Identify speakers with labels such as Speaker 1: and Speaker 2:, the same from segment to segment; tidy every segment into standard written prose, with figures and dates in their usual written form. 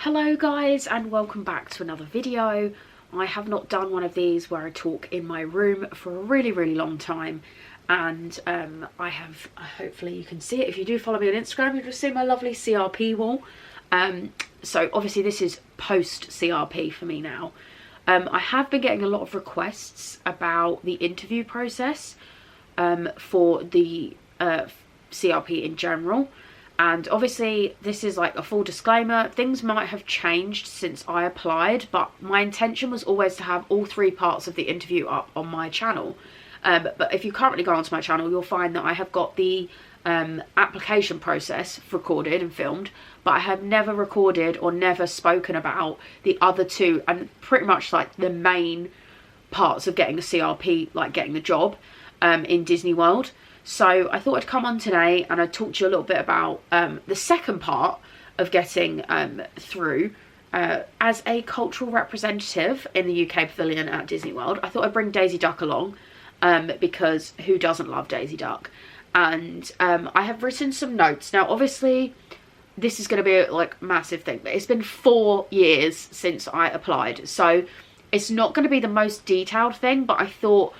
Speaker 1: Hello guys, and welcome back to another video. I have not done one of these where I talk in my room for a really long time, and I have, hopefully you can see it if you do follow me on Instagram, you'll just see my lovely CRP wall. So obviously this is post CRP for me now. I have been getting a lot of requests about the interview process for the CRP in general. And obviously this is like a full disclaimer, things might have changed since I applied, but my intention was always to have all three parts of the interview up on my channel. But if you currently go onto my channel, you'll find that I have got the application process recorded and filmed, but I have never recorded or never spoken about the other two and pretty much like the main parts of getting a CRP, like getting the job in Disney World. So I thought I'd come on today and I'd talk to you a little bit about the second part of getting through as a cultural representative in the UK Pavilion at Disney World. I thought I'd bring Daisy Duck along because who doesn't love Daisy Duck? And I have written some notes. Now obviously this is going to be a like massive thing, but it's been 4 years since I applied, so it's not going to be the most detailed thing, but I thought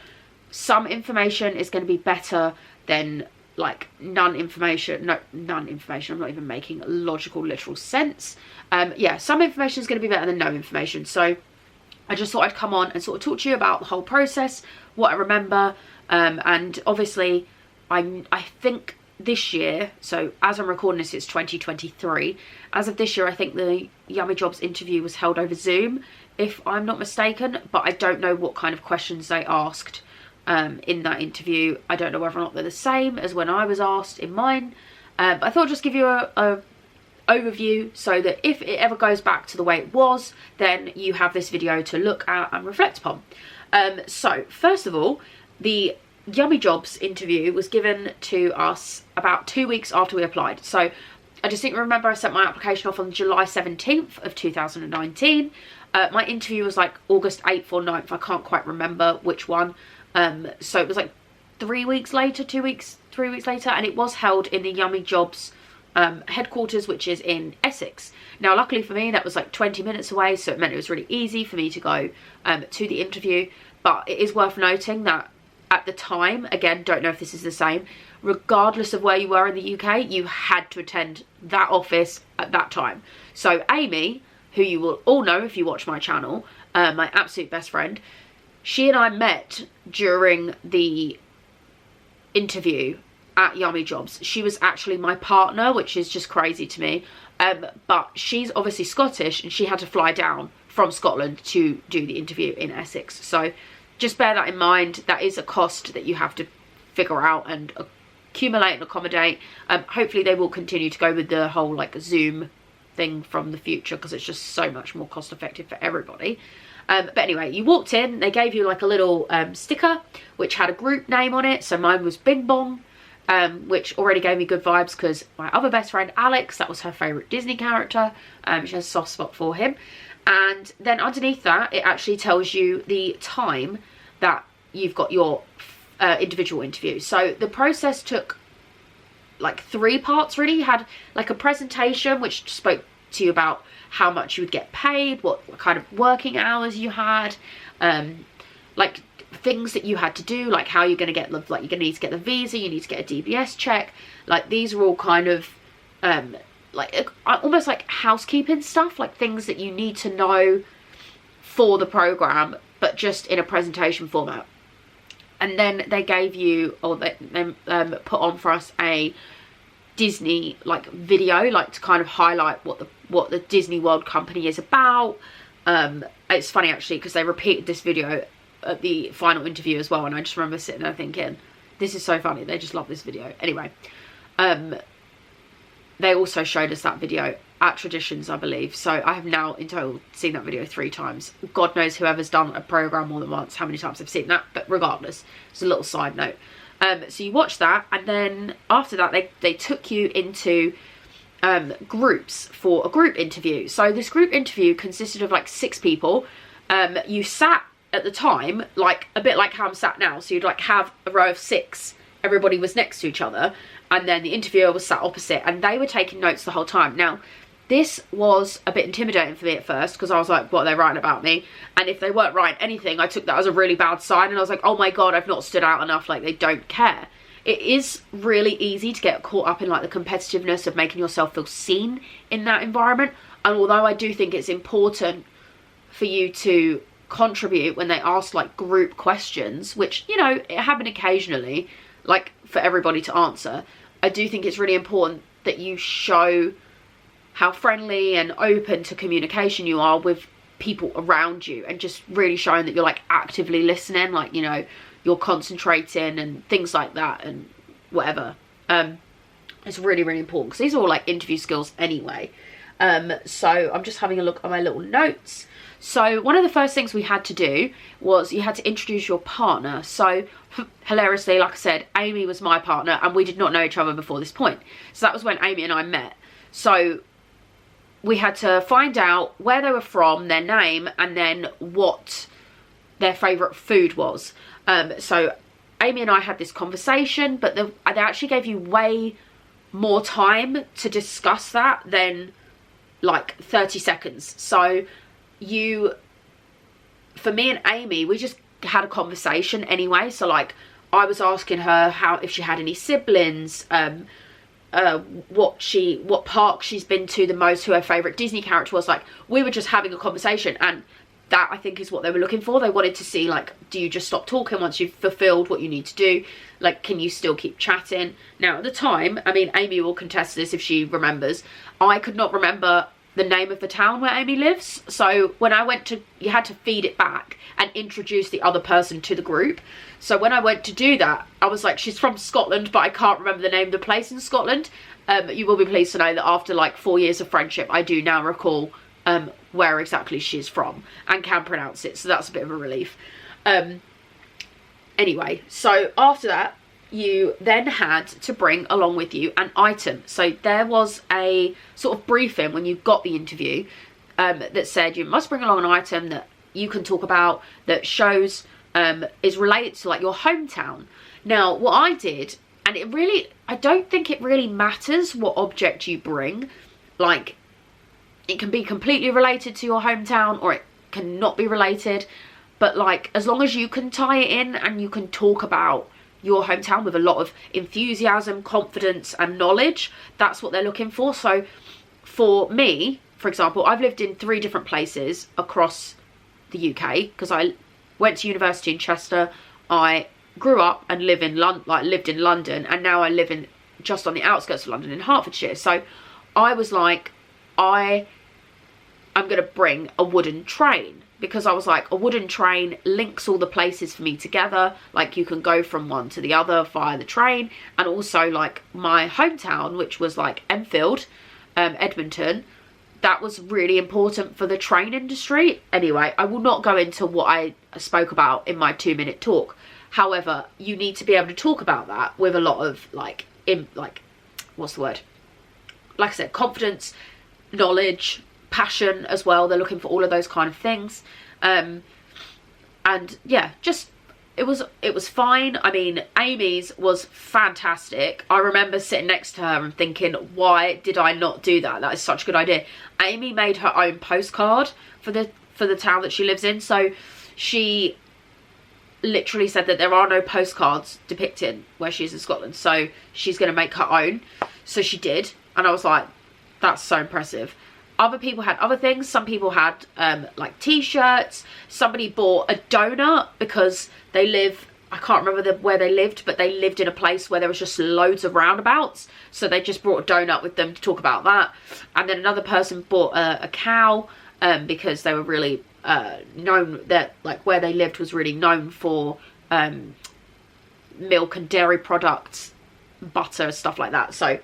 Speaker 1: some information is going to be better than like none information. I'm not even making logical literal sense. Yeah, some information is going to be better than no information, so I just thought I'd come on and sort of talk to you about the whole process, what I remember, and obviously I think this year, so as I'm recording this, it's 2023, as of this year I think the Yummy Jobs interview was held over Zoom if I'm not mistaken, but I don't know what kind of questions they asked in that interview. I don't know whether or not they're the same as when I was asked in mine, but I thought I'd just give you a overview so that if it ever goes back to the way it was, then you have this video to look at and reflect upon. So first of all, the Yummy Jobs interview was given to us about 2 weeks after we applied. So I distinctly remember I sent my application off on July 17th of 2019. My interview was like August 8th or 9th, I can't quite remember which one. So it was like 3 weeks later, 3 weeks later, and it was held in the Yummy Jobs headquarters, which is in Essex. Now luckily for me that was like 20 minutes away, so it meant it was really easy for me to go to the interview. But it is worth noting that at the time, again, don't know if this is the same, regardless of where you were in the UK, you had to attend that office at that time. So Amy, who you will all know if you watch my channel, my absolute best friend, she and I met during the interview at Yummy Jobs. She was actually my partner, which is just crazy to me. But she's obviously Scottish and she had to fly down from Scotland to do the interview in Essex. So just bear that in mind. That is a cost that you have to figure out and accumulate and accommodate. Hopefully they will continue to go with the whole like Zoom thing from the future, because it's just so much more cost effective for everybody. But anyway, you walked in, they gave you like a little sticker which had a group name on it. So mine was Bing Bong, which already gave me good vibes because my other best friend Alex, that was her favourite Disney character. She has a soft spot for him. And then underneath that it actually tells you the time that you've got your individual interview. So the process took like 3 parts really. You had like a presentation which spoke to you about how much you would get paid, what kind of working hours you had, like things that you had to do, like how you're going to get, like you're going to need to get the visa, you need to get a DBS check. Like these are all kind of like almost like housekeeping stuff, like things that you need to know for the program, but just in a presentation format. And then they gave you, or they put on for us a Disney like video, like to kind of highlight what the Disney World company is about. It's funny actually because they repeated this video at the final interview as well, and I just remember sitting there thinking, this is so funny, they just love this video. Anyway, they also showed us that video at Traditions, I believe. So I have now in total seen that video 3 times. God knows whoever's done a program more than once how many times I've seen that, but regardless, it's a little side note. So you watch that, and then after that they took you into groups for a group interview. So this group interview consisted of like 6 people. You sat at the time like a bit like how I'm sat now, so you'd like have a row of 6, everybody was next to each other, and then the interviewer was sat opposite and they were taking notes the whole time. Now This was a bit intimidating for me at first, because I was like, what are they writing about me? And if they weren't writing anything, I took that as a really bad sign, and I was like, oh my god, I've not stood out enough, like they don't care. It is really easy to get caught up in like the competitiveness of making yourself feel seen in that environment. And although I do think it's important for you to contribute when they ask like group questions, which, you know, it happen occasionally, like for everybody to answer, I do think it's really important that you show how friendly and open to communication you are with people around you, and just really showing that you're like actively listening, like, you know, you're concentrating and things like that and whatever. It's really, really important, because these are all like interview skills anyway. So I'm just having a look at my little notes. So one of the first things we had to do was you had to introduce your partner. So hilariously, like I said, Amy was my partner, and we did not know each other before this point. So that was when Amy and I met. So we had to find out where they were from, their name, and then what their favourite food was. So Amy and I had this conversation, but they actually gave you way more time to discuss that than like 30 seconds. So for me and Amy, we just had a conversation anyway. So like, I was asking her if she had any siblings, what park she's been to the most, who her favourite Disney character was. Like, we were just having a conversation, and that, I think, is what they were looking for. They wanted to see, like, do you just stop talking once you've fulfilled what you need to do? Like, can you still keep chatting? Now, at the time, I mean, Amy will contest this if she remembers, I could not remember the name of the town where Amy lives. So when I went to, you had to feed it back and introduce the other person to the group. So when I went to do that, I was like, she's from Scotland, but I can't remember the name of the place in Scotland. You will be pleased to know that after like 4 years of friendship, I do now recall where exactly she's from and can pronounce it. So that's a bit of a relief. Anyway, so after that, you then had to bring along with you an item. So there was a sort of briefing when you got the interview that said you must bring along an item that you can talk about, that shows is related to like your hometown. Now, what I did, and I don't think it really matters what object you bring. Like, it can be completely related to your hometown, or it can not be related, but like, as long as you can tie it in and you can talk about your hometown with a lot of enthusiasm, confidence and knowledge, that's what they're looking for. So for me, for example, I've lived in 3 different places across the UK, because I went to university in Chester, I grew up and lived in London, and now I live in just on the outskirts of London in Hertfordshire. So I was like, I'm gonna bring a wooden train, because I was like, a wooden train links all the places for me together. Like, you can go from one to the other via the train. And also, like, my hometown, which was like Enfield, Edmonton, that was really important for the train industry. Anyway, I will not go into what I spoke about in my 2-minute talk. However, you need to be able to talk about that with a lot of like what's the word? Like I said, confidence, knowledge, passion as well. They're looking for all of those kind of things. And yeah, just it was fine. I mean, Amy's was fantastic. I remember sitting next to her and thinking, why did I not do that? That is such a good idea. Amy made her own postcard for the town that she lives in. So she literally said that there are no postcards depicting where she is in Scotland, so she's going to make her own. So she did, and I was like, that's so impressive. Other people had other things. Some people had like t-shirts. Somebody bought a donut because they live, I can't remember where they lived, but they lived in a place where there was just loads of roundabouts, so they just brought a donut with them to talk about that. And then another person bought a cow because they were really known, that like where they lived was really known for milk and dairy products, butter, stuff like that. So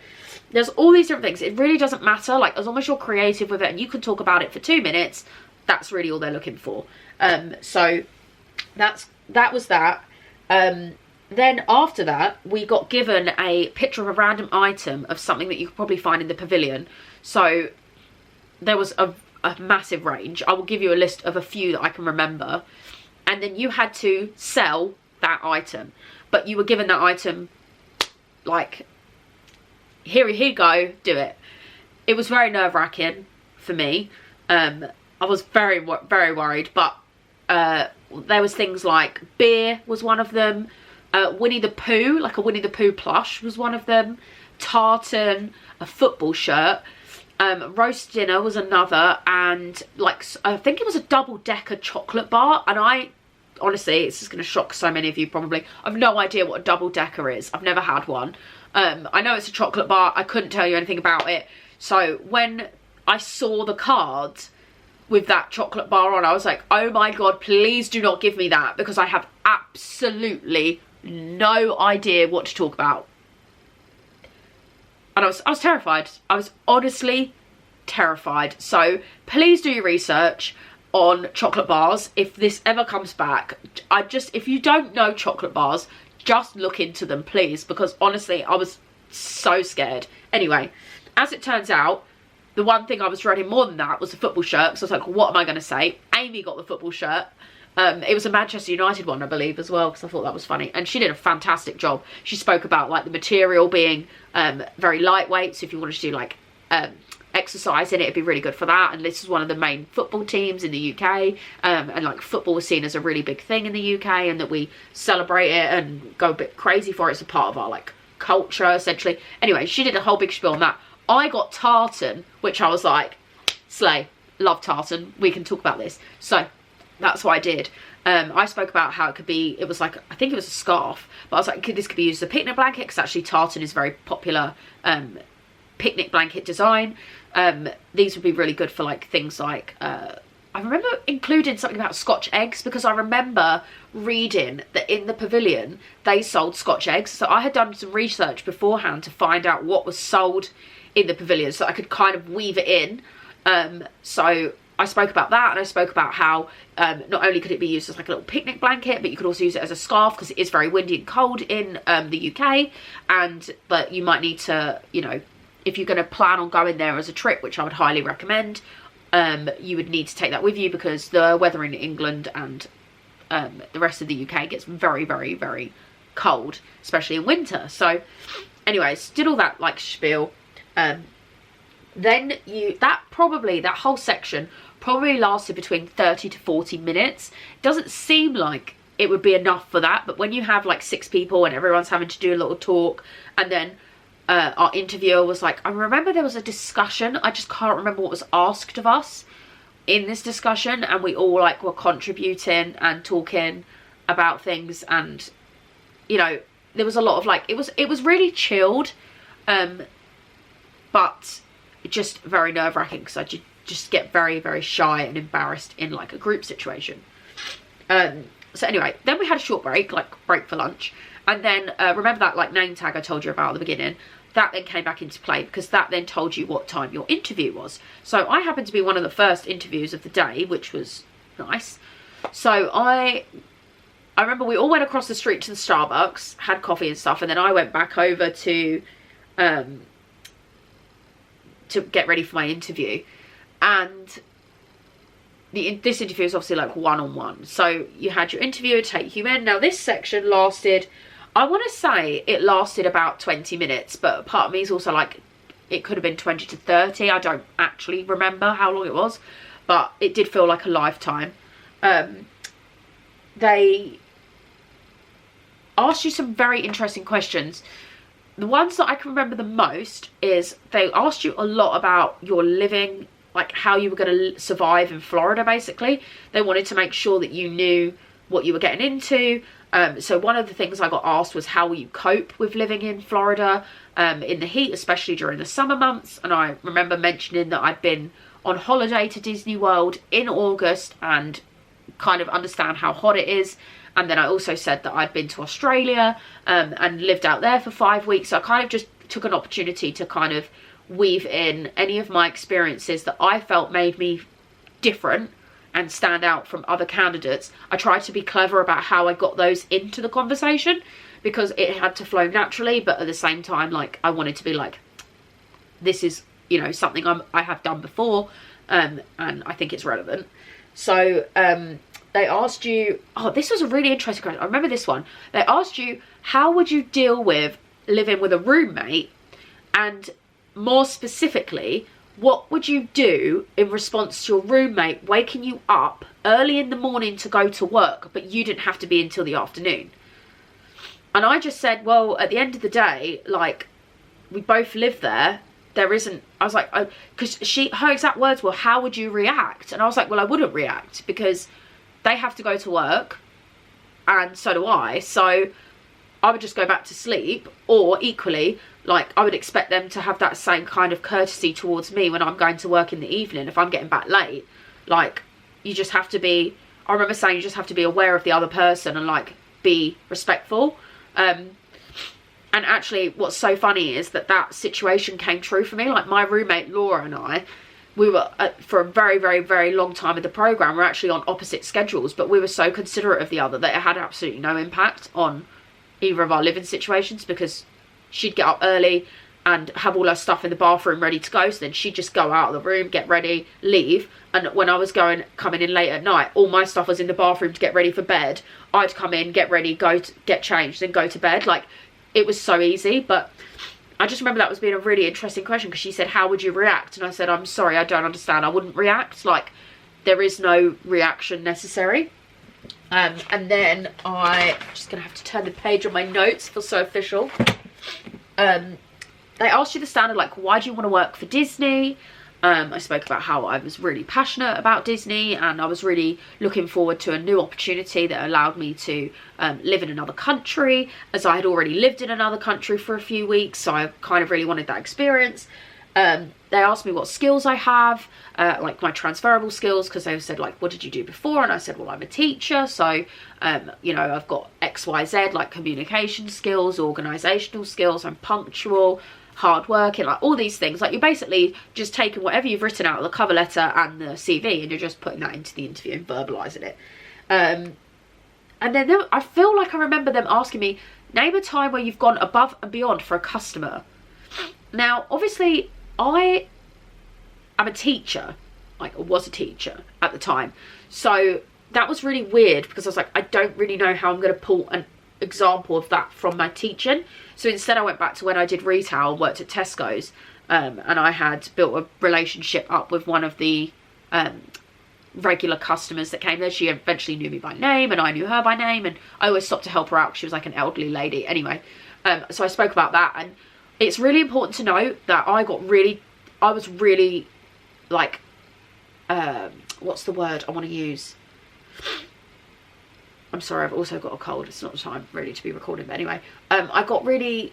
Speaker 1: there's all these different things. It really doesn't matter, like, as long as you're creative with it and you can talk about it for 2 minutes, that's really all they're looking for. So that was that. Then after that, we got given a picture of a random item of something that you could probably find in the pavilion. So there was a massive range. I will give you a list of a few that I can remember. And then you had to sell that item. But you were given that item, like, here you go, do it. it was very nerve-wracking for me. I was very worried, but there was things like beer was one of them, Winnie the Pooh, like a Winnie the Pooh plush was one of them, tartan, a football shirt, roast dinner was another, and like I think it was a double-decker chocolate bar. And I honestly, it's just going to shock so many of you probably, I've no idea what a double-decker is. I've never had one. I know it's a chocolate bar. I couldn't tell you anything about it. So when I saw the card with that chocolate bar on, I was like, oh my god, please do not give me that, because I have absolutely no idea what to talk about. And I was terrified. I was honestly terrified. So please do your research on chocolate bars if this ever comes back. If you don't know chocolate bars, just look into them, please, because honestly, I was so scared. Anyway, as it turns out, the one thing I was dreading more than that was the football shirt, because I was like, what am I going to say? Amy got the football shirt. It was a Manchester United one, I believe, as well, because I thought that was funny. And she did a fantastic job. She spoke about, like, the material being very lightweight, so if you wanted to do, like, exercise in it, it'd be really good for that. And this is one of the main football teams in the UK, and, like, football was seen as a really big thing in the UK, and that we celebrate it and go a bit crazy for it. It's a part of our, like, culture, essentially. Anyway, she did a whole big spiel on that. I got tartan, which I was like, slay, love tartan, we can talk about this. So that's what I did. I spoke about how it could be, it was like, I think it was a scarf, but I was like, this could be used as a picnic blanket, because actually tartan is very popular picnic blanket design. These would be really good for like things like, I remember including something about Scotch eggs, because I remember reading that in the pavilion they sold Scotch eggs. So I had done some research beforehand to find out what was sold in the pavilion, so I could kind of weave it in. So I spoke about that, and I spoke about how not only could it be used as like a little picnic blanket, but you could also use it as a scarf, because it is very windy and cold in the UK, but you might need to, you know, if you're going to plan on going there as a trip, which I would highly recommend, you would need to take that with you, because the weather in England and the rest of the UK gets very, very, very cold, especially in winter. So anyways, did all that like spiel. Then that whole section probably lasted between 30 to 40 minutes. It doesn't seem like it would be enough for that, but when you have like 6 people and everyone's having to do a little talk, and then our interviewer was like, I remember there was a discussion, I just can't remember what was asked of us in this discussion, and we all like were contributing and talking about things, and you know, there was a lot of like, it was really chilled, but just very nerve-wracking, because I just get very, very shy and embarrassed in like a group situation. So anyway, then we had a short break, like break for lunch, and then remember that like name tag I told you about at the beginning? That then came back into play, because that then told you what time your interview was. So I happened to be one of the first interviews of the day, which was nice. So I remember we all went across the street to the Starbucks, had coffee and stuff, and then I went back over to get ready for my interview. And this interview is obviously like one-on-one. So you had your interviewer take you in. Now this section lasted, I want to say it lasted about 20 minutes, but part of me is also like, it could have been 20 to 30. I don't actually remember how long it was, but it did feel like a lifetime. They asked you some very interesting questions. The ones that I can remember the most is they asked you a lot about your living, like how you were going to survive in Florida, basically. They wanted to make sure that you knew what you were getting into. So one of the things I got asked was, how will you cope with living in Florida in the heat, especially during the summer months? And I remember mentioning that I'd been on holiday to Disney World in August and kind of understand how hot it is. And then I also said that I'd been to Australia and lived out there for 5 weeks. So I kind of just took an opportunity to kind of weave in any of my experiences that I felt made me different and stand out from other candidates. I tried to be clever about how I got those into the conversation, because it had to flow naturally, but at the same time, like, I wanted to be like, this is, you know, something I have done before, and I think it's relevant. So they asked you, oh, this was a really interesting question. I remember this one. They asked you, how would you deal with living with a roommate? And more specifically, what would you do in response to your roommate waking you up early in the morning to go to work, but you didn't have to be until the afternoon? And I just said, well, at the end of the day, like, we both live there. There isn't, I was like, because her exact words were, how would you react? And I was like, well, I wouldn't react because they have to go to work and so do I. So I would just go back to sleep, or equally, like, I would expect them to have that same kind of courtesy towards me when I'm going to work in the evening. If I'm getting back late, like, you just have to be, I remember saying, you just have to be aware of the other person and, like, be respectful. And actually what's so funny is that situation came true for me. Like, my roommate Laura and I, we were for a very, very, very long time in the program, we're actually on opposite schedules, but we were so considerate of the other that it had absolutely no impact on either of our living situations, because she'd get up early and have all her stuff in the bathroom ready to go, so then she'd just go out of the room, get ready, leave, and when I was coming in late at night, all my stuff was in the bathroom to get ready for bed. I'd come in, get ready, get changed, then go to bed. Like, it was so easy. But I just remember that was being a really interesting question, because she said, how would you react? And I said, I'm sorry, I don't understand. I wouldn't react. Like, there is no reaction necessary. And then I'm just gonna have to turn the page on my notes. It feels so official. They asked you the standard, like, why do you want to work for Disney? I spoke about how I was really passionate about Disney, and I was really looking forward to a new opportunity that allowed me to live in another country, as I had already lived in another country for a few weeks, so I kind of really wanted that experience. They asked me what skills I have, like my transferable skills, because they said, like, what did you do before? And I said, well, I'm a teacher, so you know, I've got XYZ, like communication skills, organisational skills, I'm punctual, hard working, like all these things. Like, you're basically just taking whatever you've written out of the cover letter and the CV, and you're just putting that into the interview and verbalising it. And then I feel like I remember them asking me, name a time where you've gone above and beyond for a customer. Now, obviously, I am a teacher, like, I was a teacher at the time, so that was really weird, because I was like, I don't really know how I'm going to pull an example of that from my teaching. So instead I went back to when I did retail, worked at Tesco's, and I had built a relationship up with one of the regular customers that came there. She eventually knew me by name and I knew her by name, and I always stopped to help her out. She was like an elderly lady. Anyway, so I spoke about that, and it's really important to note that I was really like, what's the word I want to use? I'm sorry, I've also got a cold. It's not the time really to be recording, but anyway, I got really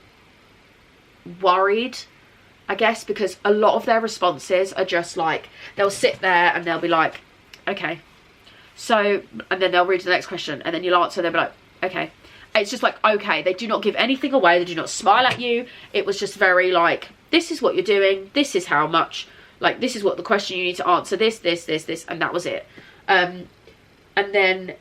Speaker 1: worried, I guess, because a lot of their responses are just like, they'll sit there and they'll be like, okay, so, and then they'll read the next question, and then you'll answer, they'll be like, okay. It's just like, okay, they do not give anything away, they do not smile at you. It was just very like, this is what you're doing, this is how much, like, this is what the question you need to answer, this, and that was it. And then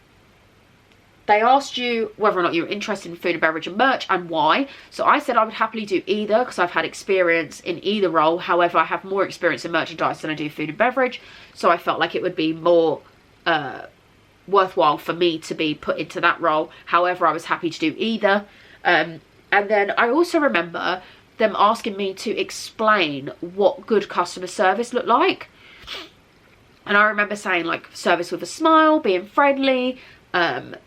Speaker 1: they asked you whether or not you were interested in food and beverage and merch, and why. So I said I would happily do either, because I've had experience in either role. However, I have more experience in merchandise than I do food and beverage, so I felt like it would be more worthwhile for me to be put into that role. However, I was happy to do either. And then I also remember them asking me to explain what good customer service looked like. And I remember saying, like, service with a smile, being friendly,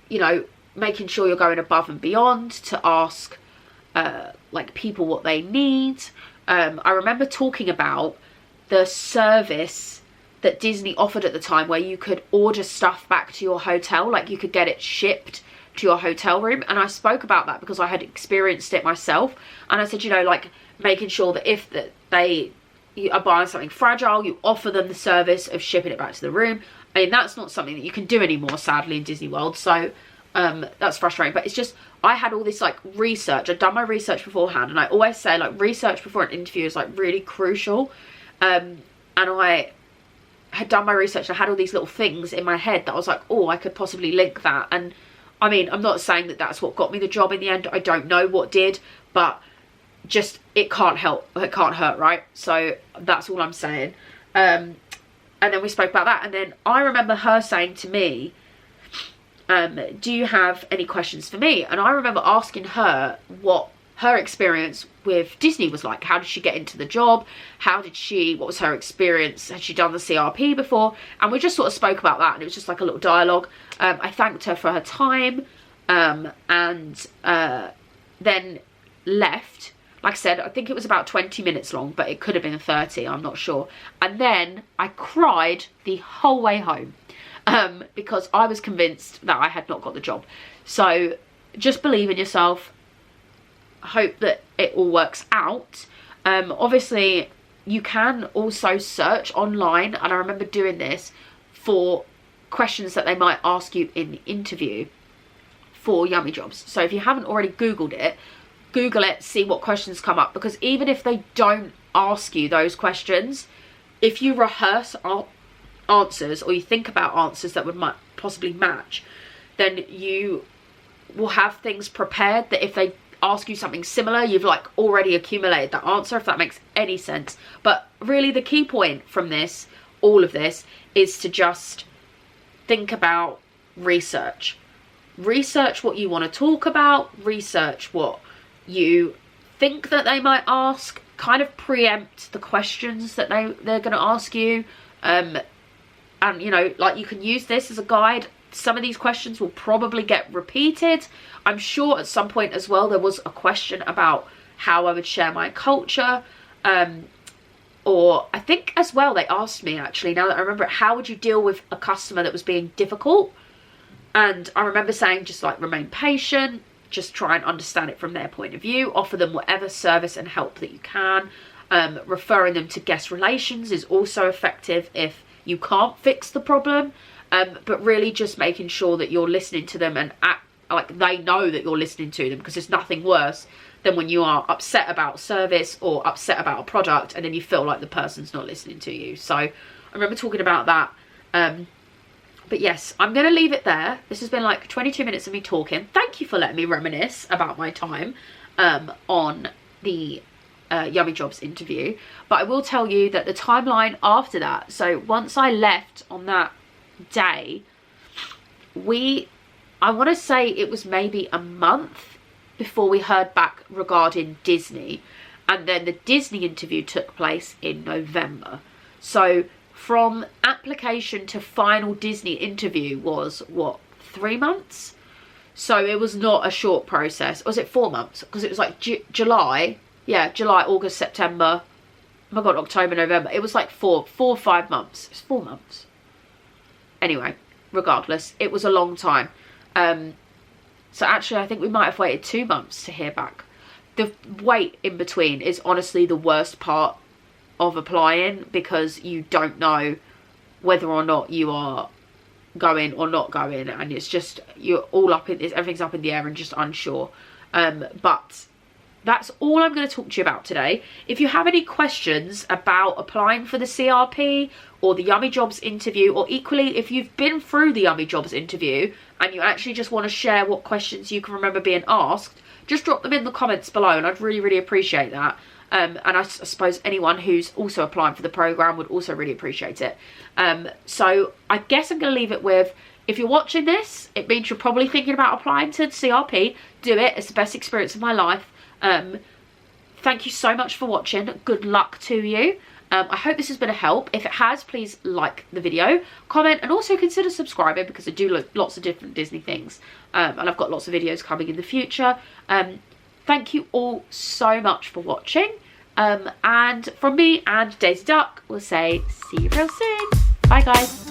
Speaker 1: you know, making sure you're going above and beyond to ask like people what they need. I remember talking about the service that Disney offered at the time, where you could order stuff back to your hotel, like you could get it shipped to your hotel room. And I spoke about that because I had experienced it myself, and I said, you know, like, making sure that if you are buying something fragile, you offer them the service of shipping it back to the room. I mean, that's not something that you can do anymore, sadly, in Disney World, so that's frustrating. But it's just, I had all this, like, research. I'd done my research beforehand, and I always say, like, research before an interview is, like, really crucial. And I had done my research, and I had all these little things in my head that I was like, oh, I could possibly link that. And I mean, I'm not saying that that's what got me the job in the end. I don't know what did, but just, it can't help, it can't hurt, right? So that's all I'm saying. And then we spoke about that, and then I remember her saying to me, do you have any questions for me? And I remember asking her what her experience with Disney was like. How did she get into the job? What was her experience? Had she done the CRP before? And we just sort of spoke about that, and it was just like a little dialogue. I thanked her for her time, and then left. Like I said, I think it was about 20 minutes long, but it could have been 30, I'm not sure. And then I cried the whole way home, because I was convinced that I had not got the job. So just believe in yourself. Hope that it all works out. Obviously you can also search online, and I remember doing this for questions that they might ask you in the interview for Yummy Jobs. So if you haven't already Googled it, Google it, see what questions come up, because even if they don't ask you those questions, if you rehearse answers, or you think about answers that would possibly match, then you will have things prepared that if they ask you something similar, you've like already accumulated that answer, if that makes any sense. But really the key point from this, all of this, is to just think about research. Research what you want to talk about, research what you think that they might ask, kind of preempt the questions that they're going to ask you, and you know, like, you can use this as a guide. Some of these questions will probably get repeated. I'm sure at some point as well there was a question about how I would share my culture, or I think as well they asked me, actually, now that I remember it, how would you deal with a customer that was being difficult? And I remember saying just like remain patient, just try and understand it from their point of view, offer them whatever service and help that you can. Referring them to guest relations is also effective if you can't fix the problem. But really just making sure that you're listening to them and act like they know that you're listening to them, because there's nothing worse than when you are upset about service or upset about a product and then you feel like the person's not listening to you. So I remember talking about that. But yes, I'm going to leave it there. This has been like 22 minutes of me talking. Thank you for letting me reminisce about my time on the Yummy Jobs interview. But I will tell you that the timeline after that, so once I left on that day, I want to say it was maybe a month before we heard back regarding Disney, and then the Disney interview took place in November. So from application to final Disney interview was what, 3 months? So it was not a short process. Or was it 4 months? Because it was like July, August, September, oh my god, October, November. It was like 4 or 5 months. It's 4 months. Anyway, regardless, it was a long time. So actually I think we might have waited 2 months to hear back. The wait in between is honestly the worst part of applying, because you don't know whether or not you are going or not going, and it's just, you're all up in, everything's up in the air and just unsure. But that's all I'm going to talk to you about today. If you have any questions about applying for the CRP or the Yummy Jobs interview, or equally if you've been through the Yummy Jobs interview and you actually just want to share what questions you can remember being asked, just drop them in the comments below, and I'd really appreciate that. And I suppose anyone who's also applying for the programme would also really appreciate it. So I guess I'm going to leave it with, if you're watching this, it means you're probably thinking about applying to the CRP. Do it. It's the best experience of my life. Thank you so much for watching. Good luck to you. I hope this has been a help. If it has, please like the video, comment, and also consider subscribing, because I do lots of different Disney things. And I've got lots of videos coming in the future. Thank you all so much for watching. And from me and Daisy Duck, we'll say see you real soon. Bye guys.